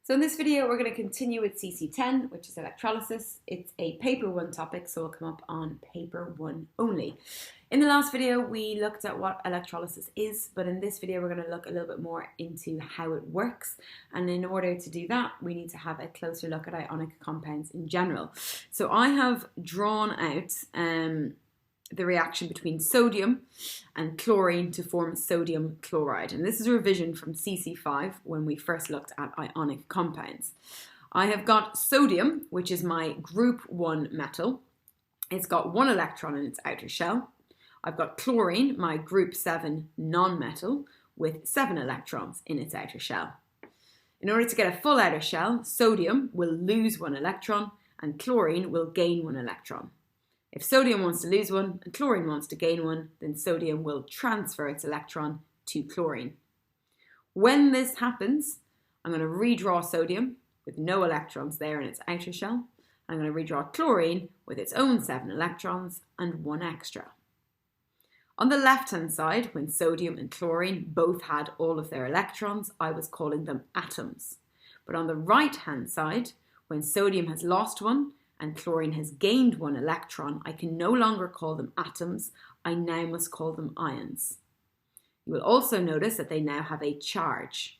So in this video, we're going to continue with CC10, which is electrolysis. It's a paper 1 topic, so it'll come up on paper 1 only. In the last video, we looked at what electrolysis is, but in this video, we're going to look a little bit more into how it works. And in order to do that, we need to have a closer look at ionic compounds in general. So I have drawn out the reaction between sodium and chlorine to form sodium chloride. And this is a revision from CC5 when we first looked at ionic compounds. I have got sodium, which is my group 1 metal. It's got 1 electron in its outer shell. I've got chlorine, my group 7 non-metal, with 7 electrons in its outer shell. In order to get a full outer shell, sodium will lose 1 electron and chlorine will gain 1 electron. If sodium wants to lose 1 and chlorine wants to gain 1, then sodium will transfer its electron to chlorine. When this happens, I'm going to redraw sodium with no electrons there in its outer shell. I'm going to redraw chlorine with its own 7 electrons and 1 extra. On the left-hand side, when sodium and chlorine both had all of their electrons, I was calling them atoms. But on the right-hand side, when sodium has lost 1, and chlorine has gained 1 electron, I can no longer call them atoms, I now must call them ions. You will also notice that they now have a charge.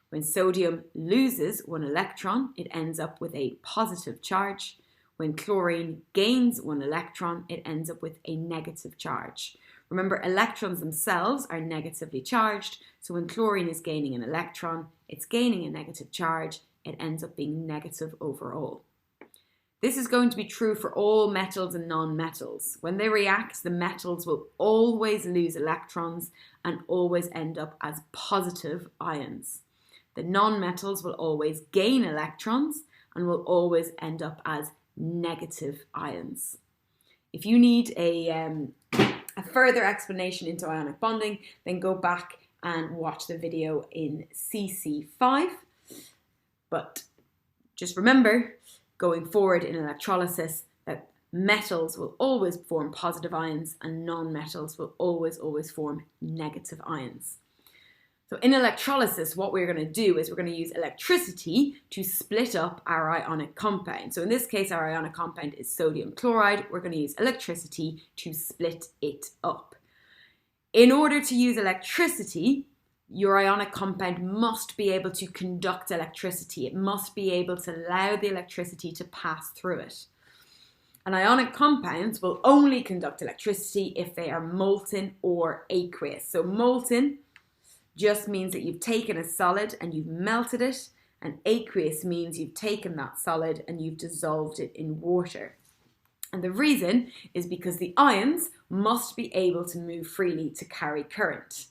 When sodium loses 1 electron, it ends up with a positive charge. When chlorine gains 1 electron, it ends up with a negative charge. Remember, electrons themselves are negatively charged, so when chlorine is gaining an electron, it's gaining a negative charge, it ends up being negative overall. This is going to be true for all metals and non-metals. When they react, the metals will always lose electrons and always end up as positive ions. The non-metals will always gain electrons and will always end up as negative ions. If you need a further explanation into ionic bonding, then go back and watch the video in CC5. But just remember, going forward in electrolysis, that metals will always form positive ions and non-metals will always form negative ions. So in electrolysis, what we're going to do is we're going to use electricity to split up our ionic compound. So in this case, our ionic compound is sodium chloride. We're going to use electricity to split it up. In order to use electricity, your ionic compound must be able to conduct electricity. It must be able to allow the electricity to pass through it. And ionic compounds will only conduct electricity if they are molten or aqueous. So molten just means that you've taken a solid and you've melted it, and aqueous means you've taken that solid and you've dissolved it in water. And the reason is because the ions must be able to move freely to carry current.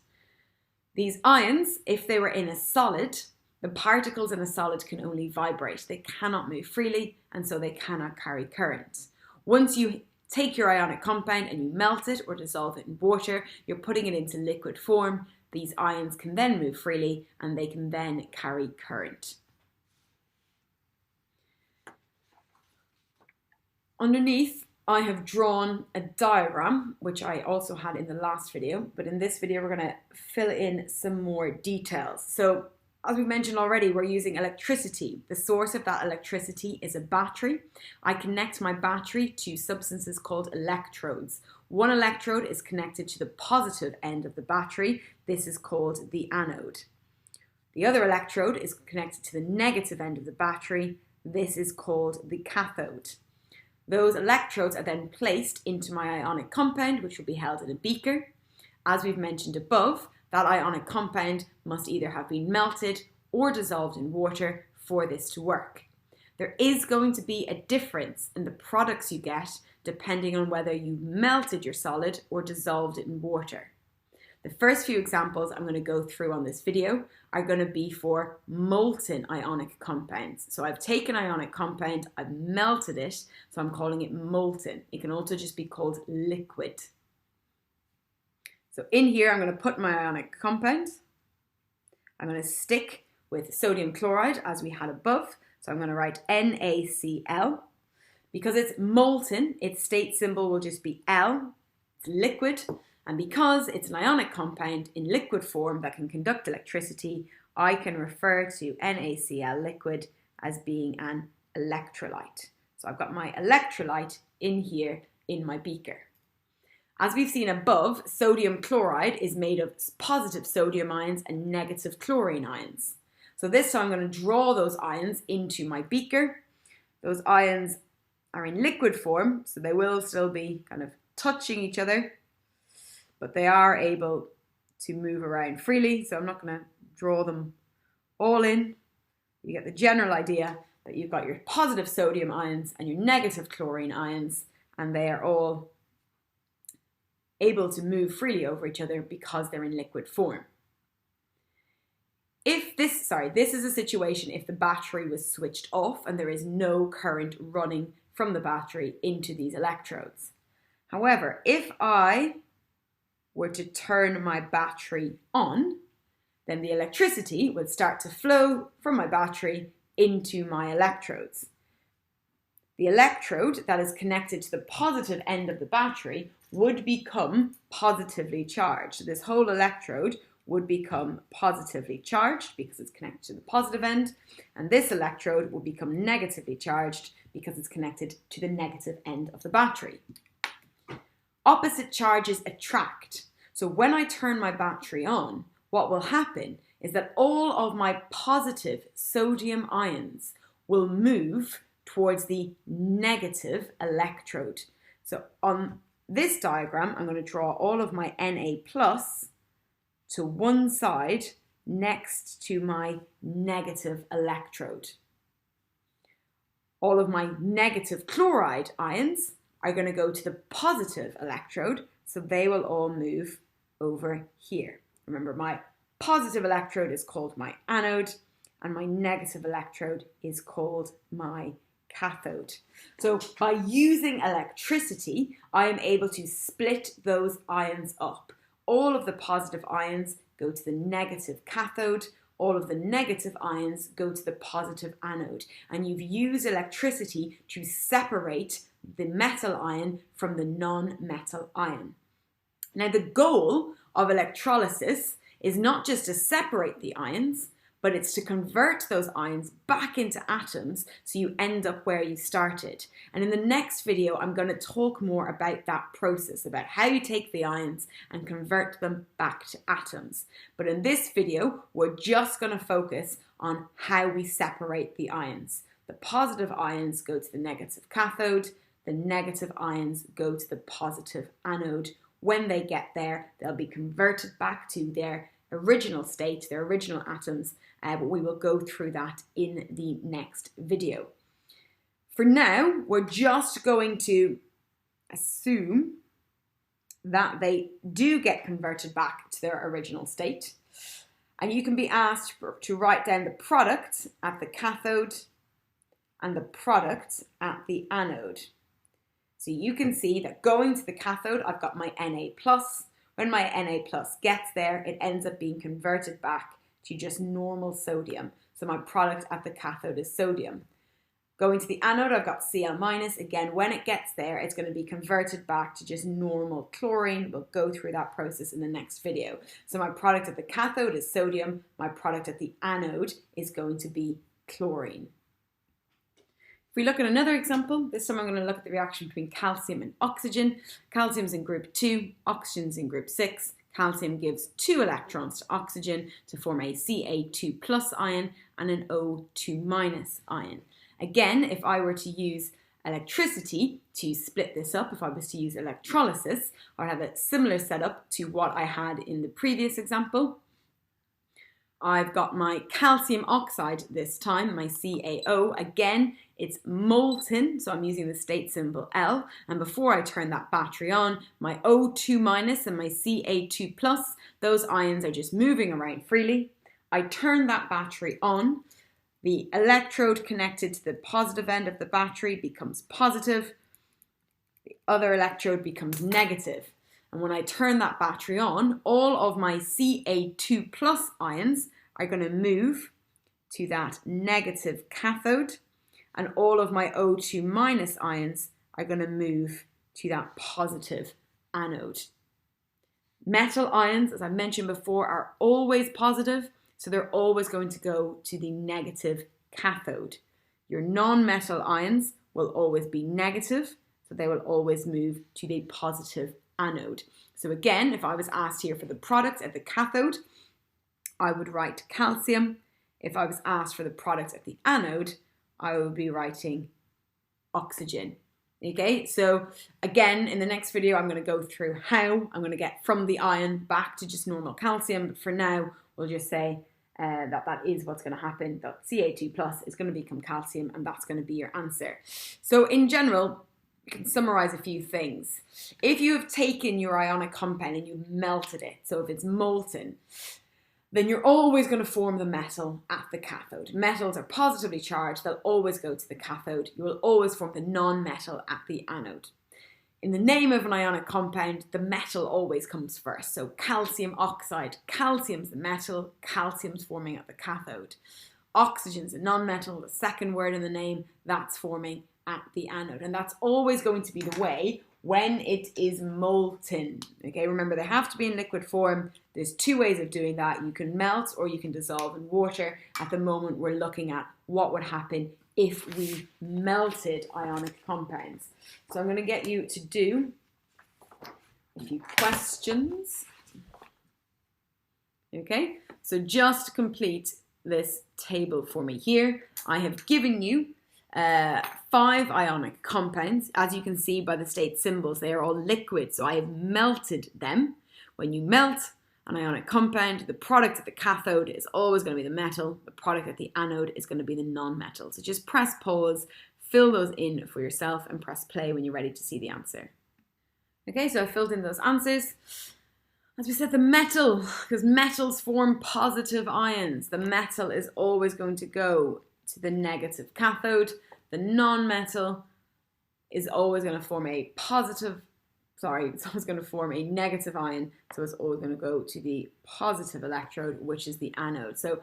These ions, if they were in a solid, the particles in a solid can only vibrate. They cannot move freely, and so they cannot carry current. Once you take your ionic compound and you melt it or dissolve it in water, you're putting it into liquid form. These ions can then move freely and they can then carry current. Underneath, I have drawn a diagram, which I also had in the last video, but in this video, we're going to fill in some more details. So as we mentioned already, we're using electricity. The source of that electricity is a battery. I connect my battery to substances called electrodes. 1 electrode is connected to the positive end of the battery. This is called the anode. The other electrode is connected to the negative end of the battery. This is called the cathode. Those electrodes are then placed into my ionic compound, which will be held in a beaker. As we've mentioned above, that ionic compound must either have been melted or dissolved in water for this to work. There is going to be a difference in the products you get depending on whether you melted your solid or dissolved it in water. The first few examples I'm going to go through on this video are going to be for molten ionic compounds. So I've taken ionic compound, I've melted it, so I'm calling it molten. It can also just be called liquid. So in here, I'm going to put my ionic compound. I'm going to stick with sodium chloride as we had above. So I'm going to write NaCl. Because it's molten, its state symbol will just be L. It's liquid. And because it's an ionic compound in liquid form that can conduct electricity, I can refer to NaCl liquid as being an electrolyte. So I've got my electrolyte in here in my beaker. As we've seen above, sodium chloride is made of positive sodium ions and negative chlorine ions. So this time I'm going to draw those ions into my beaker. Those ions are in liquid form, so they will still be kind of touching each other, but they are able to move around freely. So I'm not going to draw them all in. You get the general idea that you've got your positive sodium ions and your negative chlorine ions, and they are all able to move freely over each other because they're in liquid form. This is a situation if the battery was switched off and there is no current running from the battery into these electrodes. However, if I were to turn my battery on, then the electricity would start to flow from my battery into my electrodes. The electrode that is connected to the positive end of the battery would become positively charged. So this whole electrode would become positively charged because it's connected to the positive end, and this electrode will become negatively charged because it's connected to the negative end of the battery. Opposite charges attract. So when I turn my battery on, what will happen is that all of my positive sodium ions will move towards the negative electrode. So on this diagram, I'm going to draw all of my Na plus to one side next to my negative electrode. All of my negative chloride ions are going to go to the positive electrode, so they will all move over here. Remember, my positive electrode is called my anode, and my negative electrode is called my cathode. So by using electricity, I am able to split those ions up. All of the positive ions go to the negative cathode, all of the negative ions go to the positive anode. And you've used electricity to separate the metal ion from the non-metal ion. Now, the goal of electrolysis is not just to separate the ions, but it's to convert those ions back into atoms so you end up where you started. And in the next video, I'm going to talk more about that process, about how you take the ions and convert them back to atoms. But in this video, we're just going to focus on how we separate the ions. The positive ions go to the negative cathode, the negative ions go to the positive anode. When they get there, they'll be converted back to their original state, their original atoms, but we will go through that in the next video. For now, we're just going to assume that they do get converted back to their original state. And you can be asked to write down the product at the cathode and the product at the anode. So you can see that going to the cathode, I've got my Na+. When my Na+ gets there, it ends up being converted back to just normal sodium. So my product at the cathode is sodium. Going to the anode, I've got Cl-. Again, when it gets there, it's going to be converted back to just normal chlorine. We'll go through that process in the next video. So my product at the cathode is sodium. My product at the anode is going to be chlorine. If we look at another example, this time I'm going to look at the reaction between calcium and oxygen. Calcium's in group 2, oxygen's in group 6. Calcium gives 2 electrons to oxygen to form a Ca2+ ion and an O2- ion. Again, if I were to use electricity to split this up, if I was to use electrolysis, I'd have a similar setup to what I had in the previous example. I've got my calcium oxide this time, my CaO. Again, it's molten, so I'm using the state symbol L. And before I turn that battery on, my O2- and my Ca2+, those ions are just moving around freely. I turn that battery on. The electrode connected to the positive end of the battery becomes positive. The other electrode becomes negative. And when I turn that battery on, all of my Ca2+ ions are going to move to that negative cathode, and all of my O2- ions are going to move to that positive anode. Metal ions, as I mentioned before, are always positive. So they're always going to go to the negative cathode. Your non-metal ions will always be negative, so they will always move to the positive anode. So again, if I was asked here for the product at the cathode, I would write calcium. If I was asked for the product at the anode, I would be writing oxygen. Okay, so again, in the next video, I'm going to go through how I'm going to get from the ion back to just normal calcium. But for now, we'll just say that is what's going to happen, that Ca2 plus is going to become calcium, and that's going to be your answer. So in general, you can summarize a few things. If you have taken your ionic compound and you've melted it, so if it's molten, then you're always going to form the metal at the cathode. Metals are positively charged, they'll always go to the cathode. You will always form the non-metal at the anode. In the name of an ionic compound, the metal always comes first. So calcium oxide, calcium's the metal, calcium's forming at the cathode. Oxygen's a non-metal, the second word in the name, that's forming at the anode. And that's always going to be the way when it is molten. Okay, remember they have to be in liquid form. There's two ways of doing that. You can melt or you can dissolve in water. At the moment, we're looking at what would happen if we melted ionic compounds. So I'm going to get you to do a few questions. Okay, so just complete this table for me here. I have given you 5 ionic compounds. As you can see by the state symbols, they are all liquid, so I have melted them. When you melt an ionic compound, the product at the cathode is always going to be the metal. The product at the anode is going to be the non-metal. So just press pause, fill those in for yourself, and press play when you're ready to see the answer. Okay, so I filled in those answers. As we said, the metal, because metals form positive ions, the metal is always going to go to the negative cathode. The non-metal is always going to form a it's always going to form a negative ion, so it's always going to go to the positive electrode, which is the anode. So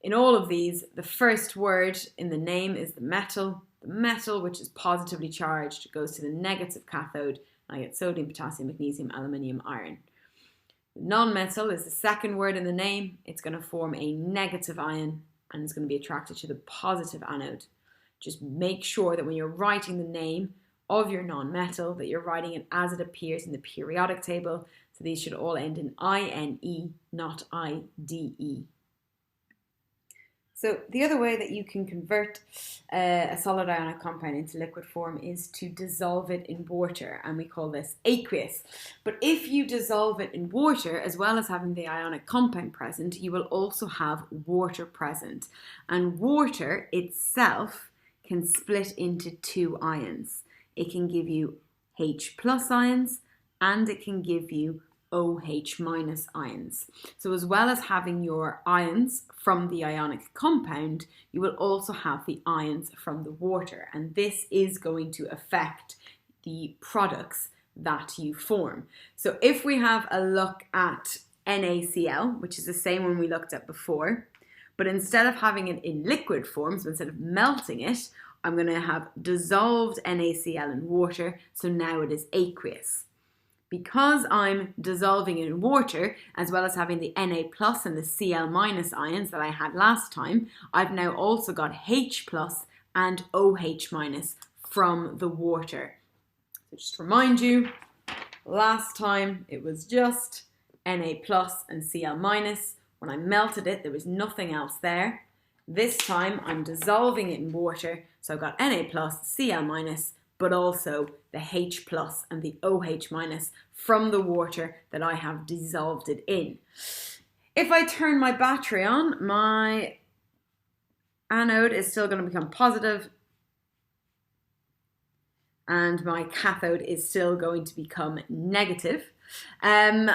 in all of these, the first word in the name is the metal. The metal, which is positively charged, goes to the negative cathode. I get sodium, potassium, magnesium, aluminium, iron. The non-metal is the second word in the name. It's going to form a negative ion and it's going to be attracted to the positive anode. Just make sure that when you're writing the name of your non-metal, that you're writing it as it appears in the periodic table. So these should all end in INE, not IDE. So the other way that you can convert a solid ionic compound into liquid form is to dissolve it in water, and we call this aqueous. But if you dissolve it in water, as well as having the ionic compound present, you will also have water present. And water itself can split into 2 ions. It can give you H plus ions and it can give you OH minus ions. So as well as having your ions from the ionic compound, you will also have the ions from the water, and this is going to affect the products that you form. So if we have a look at NaCl, which is the same one we looked at before, but instead of having it in liquid form, so instead of melting it, I'm going to have dissolved NaCl in water, so now it is aqueous. Because I'm dissolving it in water, as well as having the Na plus and the Cl minus ions that I had last time, I've now also got H plus and OH minus from the water. So just to remind you, last time it was just Na plus and Cl minus. When I melted it, there was nothing else there. This time I'm dissolving it in water, so I've got Na plus, Cl minus, but also the H plus and the OH minus from the water that I have dissolved it in. If I turn my battery on, my anode is still going to become positive and my cathode is still going to become negative. And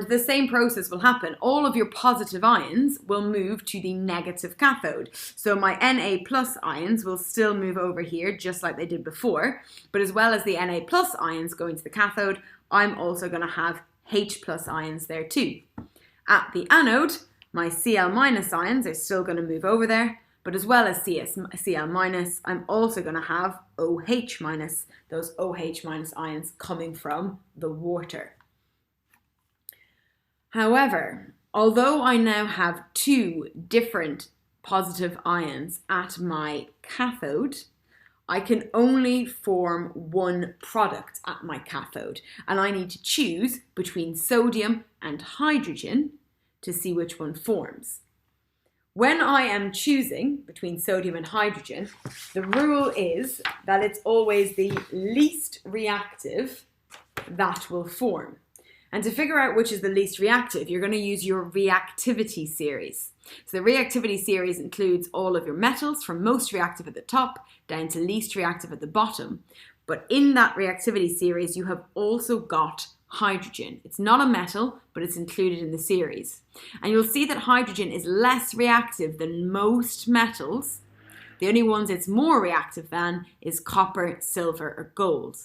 the same process will happen. All of your positive ions will move to the negative cathode. So my Na plus ions will still move over here just like they did before. But as well as the Na plus ions going to the cathode, I'm also going to have H plus ions there too. At the anode, my Cl minus ions are still going to move over there. But as well as Cl minus, I'm also going to have OH minus, those OH minus ions coming from the water. However, Although I now have two different positive ions at my cathode, I can only form one product at my cathode, and I need to choose between sodium and hydrogen to see which one forms. When I am choosing between sodium and hydrogen, the rule is that it's always the least reactive that will form. And to figure out which is the least reactive, you're going to use your reactivity series. So the reactivity series includes all of your metals from most reactive at the top down to least reactive at the bottom. But in that reactivity series, you have also got hydrogen. It's not a metal, but it's included in the series. And you'll see that hydrogen is less reactive than most metals. The only ones it's more reactive than is copper, silver, or gold.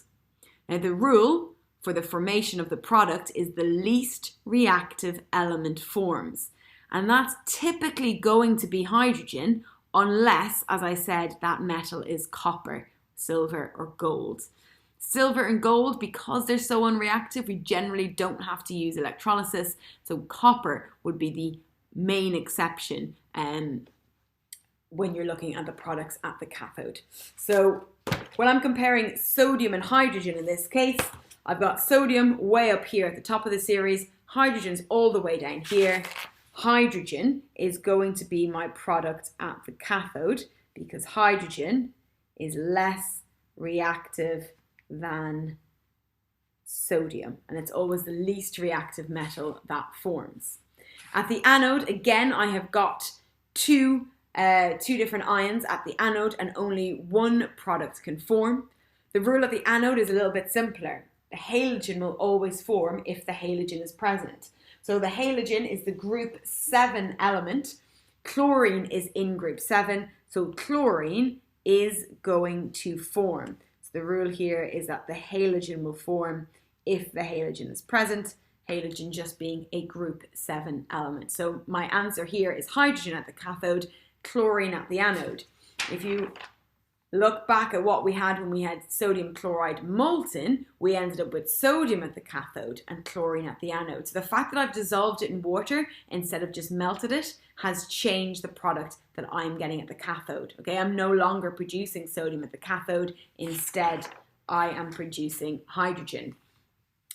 Now the rule for the formation of the product is the least reactive element forms. And that's typically going to be hydrogen unless, as I said, that metal is copper, silver, or gold. Silver and gold, because they're so unreactive, we generally don't have to use electrolysis. So copper would be the main exception when you're looking at the products at the cathode. So when I'm comparing sodium and hydrogen in this case, I've got sodium way up here at the top of the series, hydrogen's all the way down here. Hydrogen is going to be my product at the cathode because hydrogen is less reactive than sodium, and it's always the least reactive metal that forms. At the anode, again, I have got two different ions at the anode and only one product can form. The rule at the anode is a little bit simpler. The halogen will always form if the halogen is present. So the halogen is the group 7 element. Chlorine is in group 7, so chlorine is going to form. So the rule here is that the halogen will form if the halogen is present, halogen just being a group 7 element. So my answer here is hydrogen at the cathode, chlorine at the anode. If you look back at what we had when we had sodium chloride molten, we ended up with sodium at the cathode and chlorine at the anode. So the fact that I've dissolved it in water instead of just melted it has changed the product that I'm getting at the cathode. Okay, I'm no longer producing sodium at the cathode. Instead, I am producing hydrogen.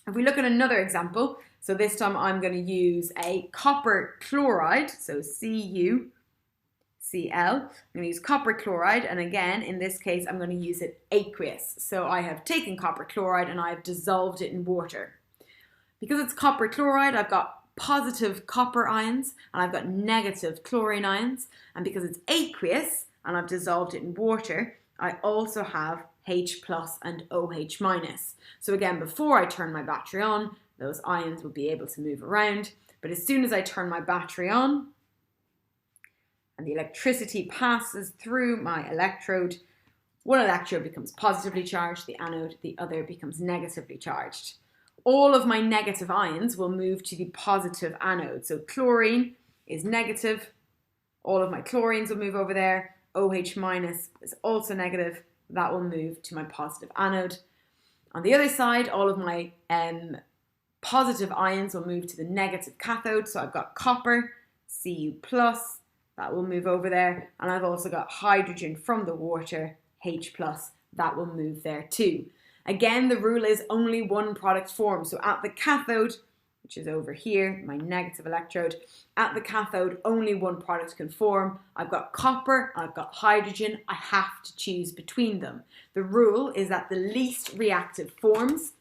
If we look at another example, so this time I'm going to use a copper chloride, so CuCl. I'm going to use copper chloride, and again, in this case, I'm going to use it aqueous. So I have taken copper chloride and I have dissolved it in water. Because it's copper chloride, I've got positive copper ions and I've got negative chlorine ions. And because it's aqueous and I've dissolved it in water, I also have H plus and OH minus. So again, before I turn my battery on, those ions will be able to move around. But as soon as I turn my battery on, and the electricity passes through my electrode, one electrode becomes positively charged, the anode, the other becomes negatively charged. All of my negative ions will move to the positive anode. So chlorine is negative, all of my chlorines will move over there, OH minus is also negative, that will move to my positive anode. On the other side, all of my positive ions will move to the negative cathode, so I've got copper, Cu plus, that will move over there, and I've also got hydrogen from the water, H plus, that will move there too. Again, the rule is only one product forms. So at the cathode, which is over here, my negative electrode, at the cathode, only one product can form. I've got copper, I've got hydrogen, I have to choose between them. The rule is that the least reactive forms.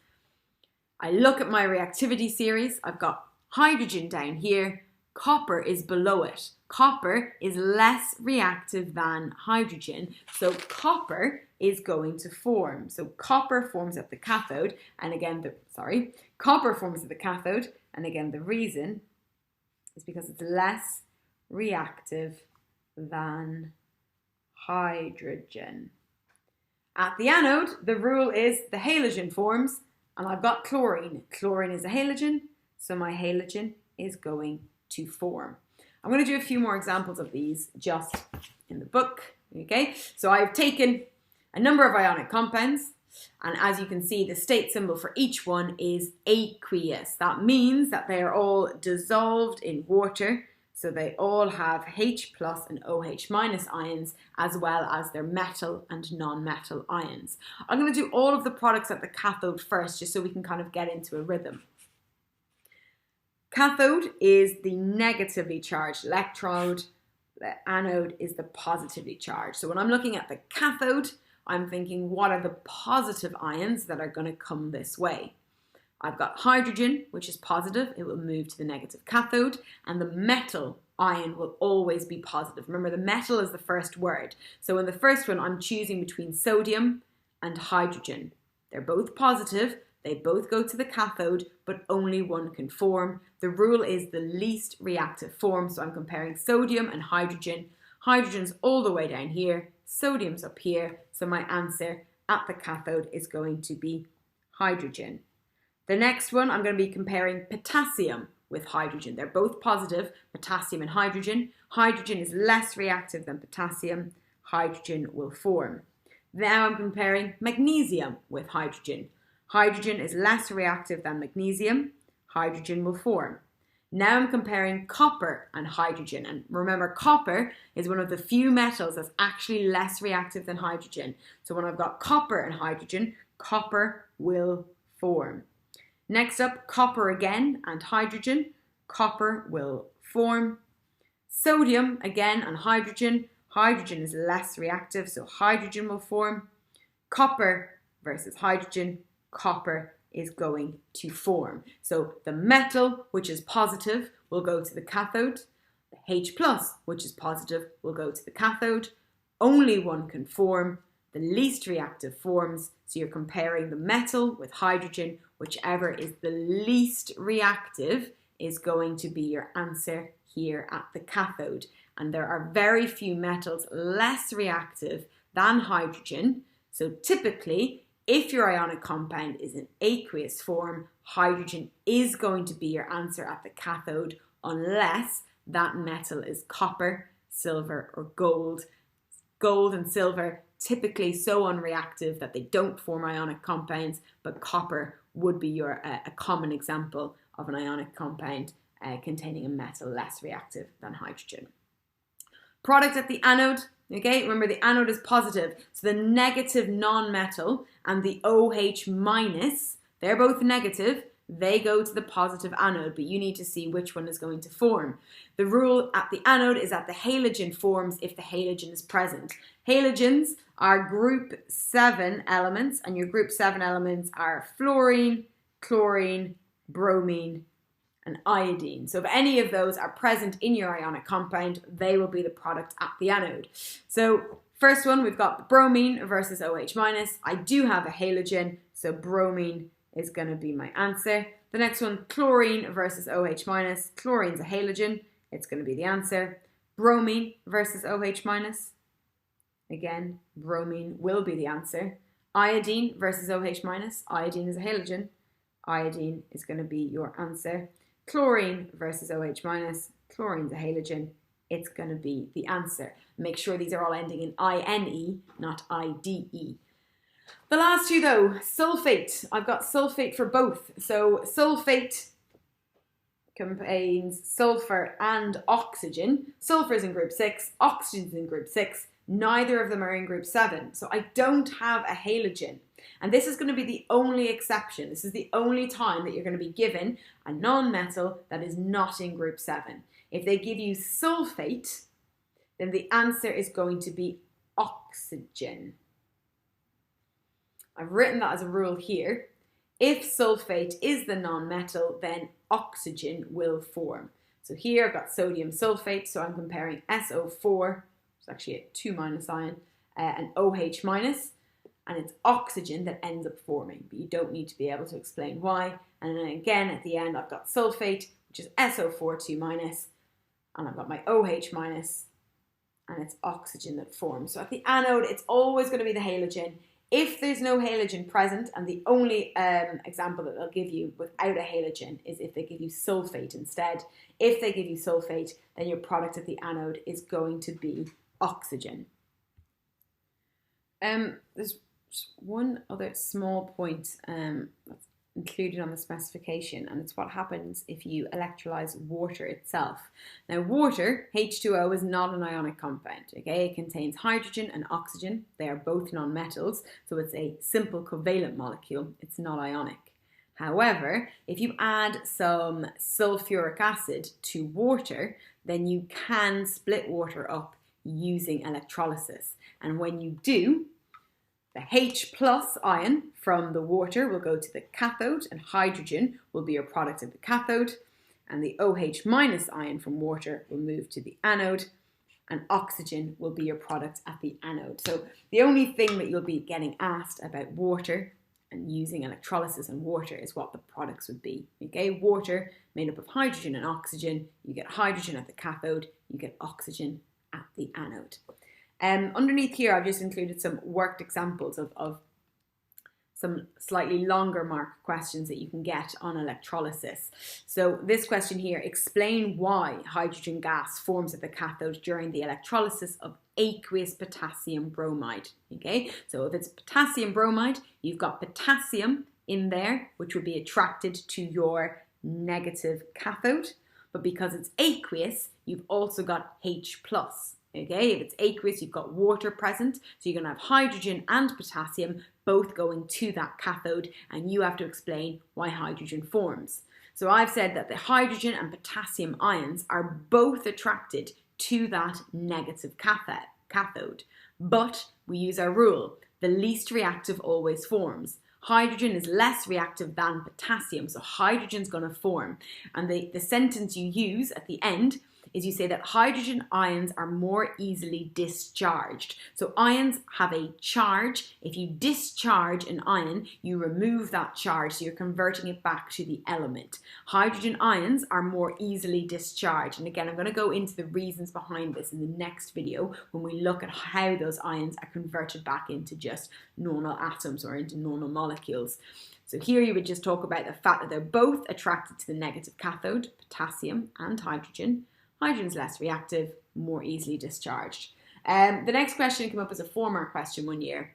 I look at my reactivity series, I've got hydrogen down here, copper is below it. Copper is less reactive than hydrogen, so copper is going to form. So copper forms at the cathode, and again, copper forms at the cathode, and again, the reason is because it's less reactive than hydrogen. At the anode, the rule is the halogen forms, and I've got chlorine. Chlorine is a halogen, so my halogen is going to form. I'm going to do a few more examples of these just in the book. Okay, so I've taken a number of ionic compounds. And as you can see, the state symbol for each one is aqueous. That means that they are all dissolved in water. So they all have H plus and OH minus ions, as well as their metal and non-metal ions. I'm going to do all of the products at the cathode first, just so we can kind of get into a rhythm. Cathode is the negatively charged electrode. The anode is the positively charged. So when I'm looking at the cathode, I'm thinking, what are the positive ions that are going to come this way? I've got hydrogen, which is positive. It will move to the negative cathode. And the metal ion will always be positive. Remember, the metal is the first word. So in the first one, I'm choosing between sodium and hydrogen. They're both positive. They both go to the cathode, but only one can form. The rule is the least reactive form. So I'm comparing sodium and hydrogen. Hydrogen's all the way down here. Sodium's up here. So my answer at the cathode is going to be hydrogen. The next one, I'm going to be comparing potassium with hydrogen. They're both positive, potassium and hydrogen. Hydrogen is less reactive than potassium. Hydrogen will form. Now I'm comparing magnesium with hydrogen. Hydrogen is less reactive than magnesium. Hydrogen will form. Now I'm comparing copper and hydrogen. And remember, copper is one of the few metals that's actually less reactive than hydrogen. So when I've got copper and hydrogen, copper will form. Next up, copper again and hydrogen. Copper will form. Sodium again and hydrogen. Hydrogen is less reactive, so hydrogen will form. Copper versus hydrogen. Copper is going to form. So the metal, which is positive, will go to the cathode. The H plus, which is positive, will go to the cathode. Only one can form. The least reactive forms. So you're comparing the metal with hydrogen. Whichever is the least reactive is going to be your answer here at the cathode. And there are very few metals less reactive than hydrogen. So typically, if your ionic compound is in aqueous form, hydrogen is going to be your answer at the cathode unless that metal is copper, silver or gold. Gold and silver typically so unreactive that they don't form ionic compounds, but copper would be a common example of an ionic compound containing a metal less reactive than hydrogen. Product at the anode. Okay, remember the anode is positive, so the negative non-metal and the OH minus, they're both negative, they go to the positive anode, but you need to see which one is going to form. The rule at the anode is that the halogen forms if the halogen is present. Halogens are group 7 elements, and your group 7 elements are fluorine, chlorine, bromine, and iodine. So if any of those are present in your ionic compound, they will be the product at the anode. So first one, we've got bromine versus OH minus. I do have a halogen, so bromine is going to be my answer. The next one, chlorine versus OH minus. Chlorine's a halogen, it's going to be the answer. Bromine versus OH minus. Again, bromine will be the answer. Iodine versus OH minus. Iodine is a halogen. Iodine is going to be your answer. Chlorine versus OH minus. Chlorine's a halogen. It's going to be the answer. Make sure these are all ending in INE, not IDE. The last two though, sulfate. I've got sulfate for both. So sulfate contains sulfur and oxygen. Sulfur is in group 6, oxygen is in group 6. Neither of them are in group 7. So I don't have a halogen. And this is going to be the only exception. This is the only time that you're going to be given a non-metal that is not in group 7. If they give you sulfate, then the answer is going to be oxygen. I've written that as a rule here. If sulfate is the non-metal, then oxygen will form. So here I've got sodium sulfate, so I'm comparing SO4, it's actually a 2- ion, and OH minus, and it's oxygen that ends up forming, but you don't need to be able to explain why. And then again at the end I've got sulfate, which is SO4 2-, and I've got my OH minus, and it's oxygen that forms. So at the anode, it's always going to be the halogen. If there's no halogen present, and the only example that they'll give you without a halogen is if they give you sulfate instead. If they give you sulfate, then your product at the anode is going to be oxygen. There's one other small point that's included on the specification, and it's what happens if you electrolyze water itself. Now water, H2O, is not an ionic compound, okay? It contains hydrogen and oxygen. They are both non-metals, so it's a simple covalent molecule. It's not ionic. However, if you add some sulfuric acid to water, then you can split water up using electrolysis. And when you do, the H plus ion from the water will go to the cathode, and hydrogen will be a product of the cathode, and the OH minus ion from water will move to the anode, and oxygen will be your product at the anode. So the only thing that you'll be getting asked about water and using electrolysis and water is what the products would be. Okay, water made up of hydrogen and oxygen. You get hydrogen at the cathode, you get oxygen at the anode. Underneath here, I've just included some worked examples of some slightly longer mark questions that you can get on electrolysis. So this question here, explain why hydrogen gas forms at the cathode during the electrolysis of aqueous potassium bromide. Okay, so if it's potassium bromide, you've got potassium in there, which would be attracted to your negative cathode. But because it's aqueous, you've also got H plus. Okay, if it's aqueous, you've got water present, so you're going to have hydrogen and potassium both going to that cathode, and you have to explain why hydrogen forms. So I've said that the hydrogen and potassium ions are both attracted to that negative cathode, but we use our rule, the least reactive always forms. Hydrogen is less reactive than potassium, so hydrogen's going to form. And the sentence you use at the end is you say that hydrogen ions are more easily discharged. So ions have a charge. If you discharge an ion, you remove that charge, so you're converting it back to the element. Hydrogen ions are more easily discharged. And again, I'm going to go into the reasons behind this in the next video when we look at how those ions are converted back into just normal atoms or into normal molecules. So here you would just talk about the fact that they're both attracted to the negative cathode, potassium and hydrogen. Hydrogen's less reactive, more easily discharged. The next question came up as a 4-mark question one year.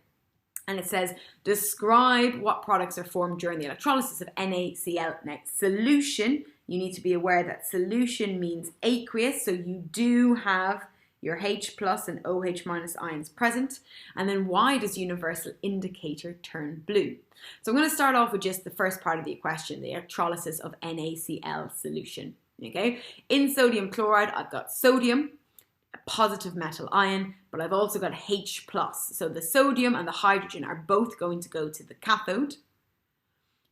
And it says, describe what products are formed during the electrolysis of NaCl. Now, solution, you need to be aware that solution means aqueous. So you do have your H plus and OH minus ions present. And then why does universal indicator turn blue? So I'm going to start off with just the first part of the question, the electrolysis of NaCl solution. Okay, in sodium chloride, I've got sodium, a positive metal ion, but I've also got H plus. So the sodium and the hydrogen are both going to go to the cathode,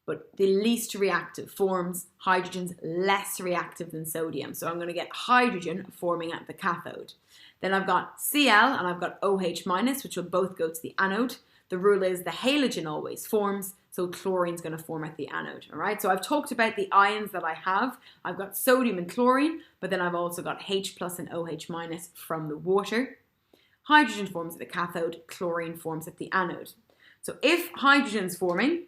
but the least reactive forms. Hydrogen's less reactive than sodium. So I'm going to get hydrogen forming at the cathode. Then I've got Cl and I've got OH minus, which will both go to the anode. The rule is the halogen always forms, so chlorine's going to form at the anode, all right? So I've talked about the ions that I have. I've got sodium and chlorine, but then I've also got H plus and OH minus from the water. Hydrogen forms at the cathode, chlorine forms at the anode. So if hydrogen's forming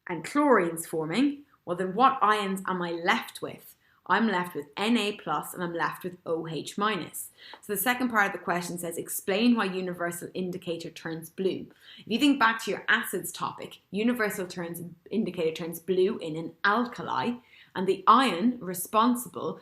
and chlorine's forming, well then what ions am I left with? I'm left with Na plus and I'm left with OH minus. So the second part of the question says, explain why universal indicator turns blue. If you think back to your acids topic, universal indicator turns blue in an alkali, and the ion responsible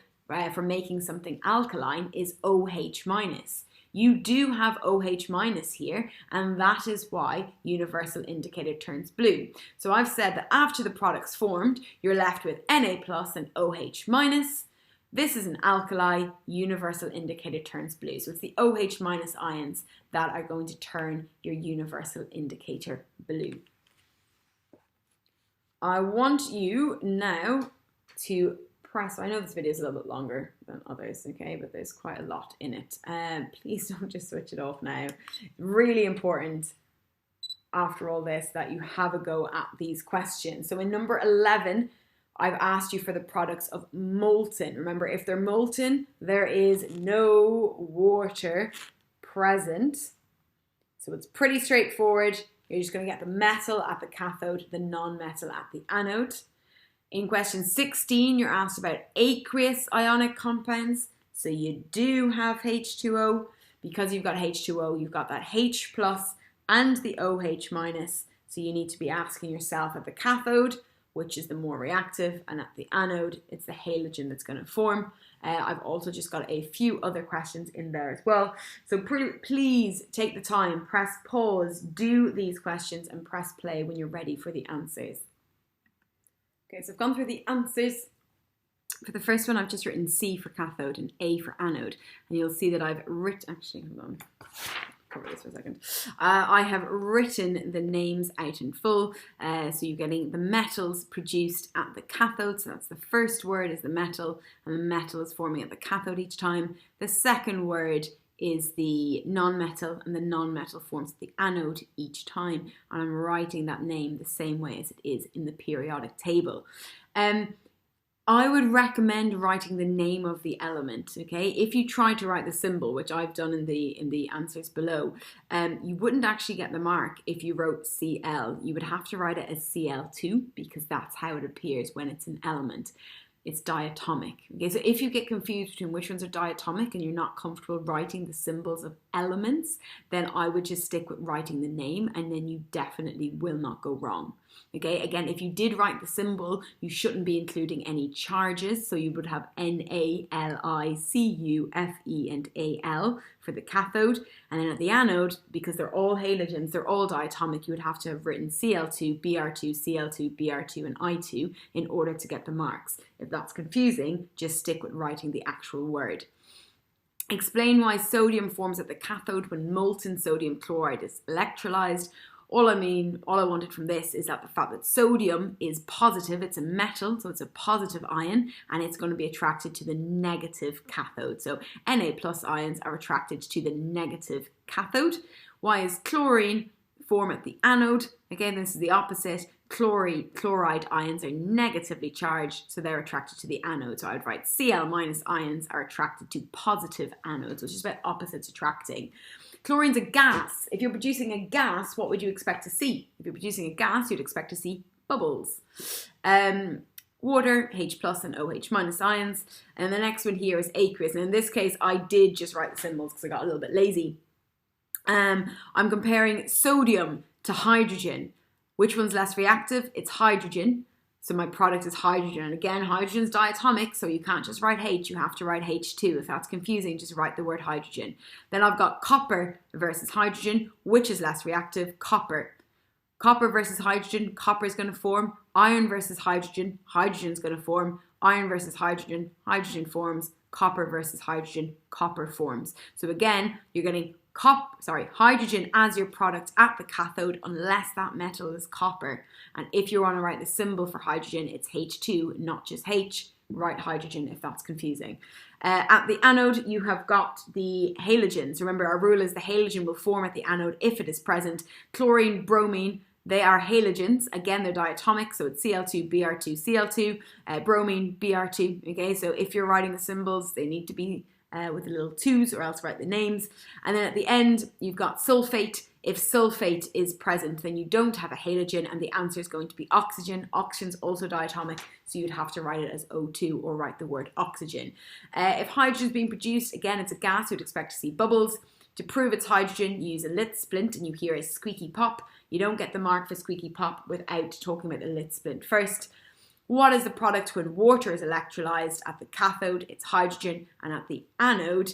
for making something alkaline is OH minus. You do have OH minus here, and that is why universal indicator turns blue. So I've said that after the product's formed, you're left with Na plus and OH minus. This is an alkali, universal indicator turns blue. So it's the OH minus ions that are going to turn your universal indicator blue. I want you now to press. I know this video is a little bit longer than others, okay, but there's quite a lot in it. Please don't just switch it off now. Really important after all this that you have a go at these questions. So in number 11, I've asked you for the products of molten. Remember, if they're molten, there is no water present. So it's pretty straightforward. You're just going to get the metal at the cathode, the non-metal at the anode. In question 16, you're asked about aqueous ionic compounds. So you do have H2O. Because you've got H2O, you've got that H plus and the OH minus. So you need to be asking yourself at the cathode, which is the more reactive, and at the anode, it's the halogen that's going to form. I've also just got a few other questions in there as well. So please take the time, press pause, do these questions, and press play when you're ready for the answers. Okay, so I've gone through the answers. For the first one, I've just written C for cathode and A for anode. And you'll see that I've written, actually, hold on. Cover this for a second. I have written the names out in full. So you're getting the metals produced at the cathode. So that's the first word is the metal, and the metal is forming at the cathode each time. The second word is the non-metal, and the non-metal forms at the anode each time. And I'm writing that name the same way as it is in the periodic table. I would recommend writing the name of the element, okay? If you try to write the symbol, which I've done in the answers below, you wouldn't actually get the mark if you wrote Cl. You would have to write it as Cl2 because that's how it appears when it's an element. It's diatomic. Okay, so if you get confused between which ones are diatomic and you're not comfortable writing the symbols of elements, then I would just stick with writing the name, and then you definitely will not go wrong. Okay, again, if you did write the symbol, you shouldn't be including any charges. So you would have Na, Li, Cu, Fe, and Al for the cathode. And then at the anode, because they're all halogens, they're all diatomic, you would have to have written Cl2, Br2, Cl2, Br2, and I2 in order to get the marks. If that's confusing, just stick with writing the actual word. Explain why sodium forms at the cathode when molten sodium chloride is electrolyzed. All I wanted from this is that the fact that sodium is positive, it's a metal, so it's a positive ion, and it's going to be attracted to the negative cathode. So Na plus ions are attracted to the negative cathode. Why is chlorine form at the anode? Again, this is the opposite. Chloride ions are negatively charged, so they're attracted to the anode. So I would write Cl minus ions are attracted to positive anodes, which is about opposites attracting. Chlorine's a gas. If you're producing a gas, what would you expect to see? If you're producing a gas, you'd expect to see bubbles. Water, H plus and OH minus ions. And the next one here is aqueous. And in this case, I did just write the symbols because I got a little bit lazy. I'm comparing sodium to hydrogen. Which one's less reactive? It's hydrogen. So my product is hydrogen. And again, hydrogen's diatomic, so you can't just write H, you have to write H2. If that's confusing, just write the word hydrogen. Then I've got copper versus hydrogen. Which is less reactive? Copper. Copper versus hydrogen, copper is going to form. Iron versus hydrogen, hydrogen is going to form. Iron versus hydrogen, hydrogen forms. Copper versus hydrogen, copper forms. So again, you're getting hydrogen as your product at the cathode unless that metal is copper. And if you want to write the symbol for hydrogen, it's H2, not just H. Write hydrogen if that's confusing. At the anode, you have got the halogens. Remember, our rule is the halogen will form at the anode if it is present. Chlorine, bromine, they are halogens. Again, they're diatomic, so it's Cl2, Br2, Cl2, bromine, Br2. Okay, so if you're writing the symbols, they need to be with the little 2's or else write the names. And then at the end, you've got sulfate. If sulfate is present, then you don't have a halogen, and the answer is going to be oxygen. Oxygen's also diatomic, so you'd have to write it as O2 or write the word oxygen. If hydrogen is being produced, again, it's a gas, you'd expect to see bubbles. To prove it's hydrogen, you use a lit splint, and you hear a squeaky pop. You don't get the mark for squeaky pop without talking about the lit splint first. What is the product when water is electrolyzed? At the cathode, it's hydrogen, and at the anode,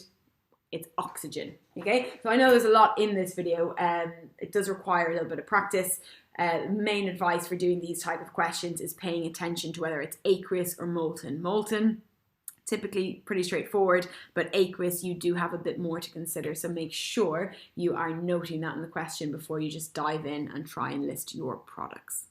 it's oxygen. Okay, so I know there's a lot in this video. It does require a little bit of practice. Main advice for doing these type of questions is paying attention to whether it's aqueous or molten. Molten, typically pretty straightforward, but aqueous, you do have a bit more to consider. So make sure you are noting that in the question before you just dive in and try and list your products.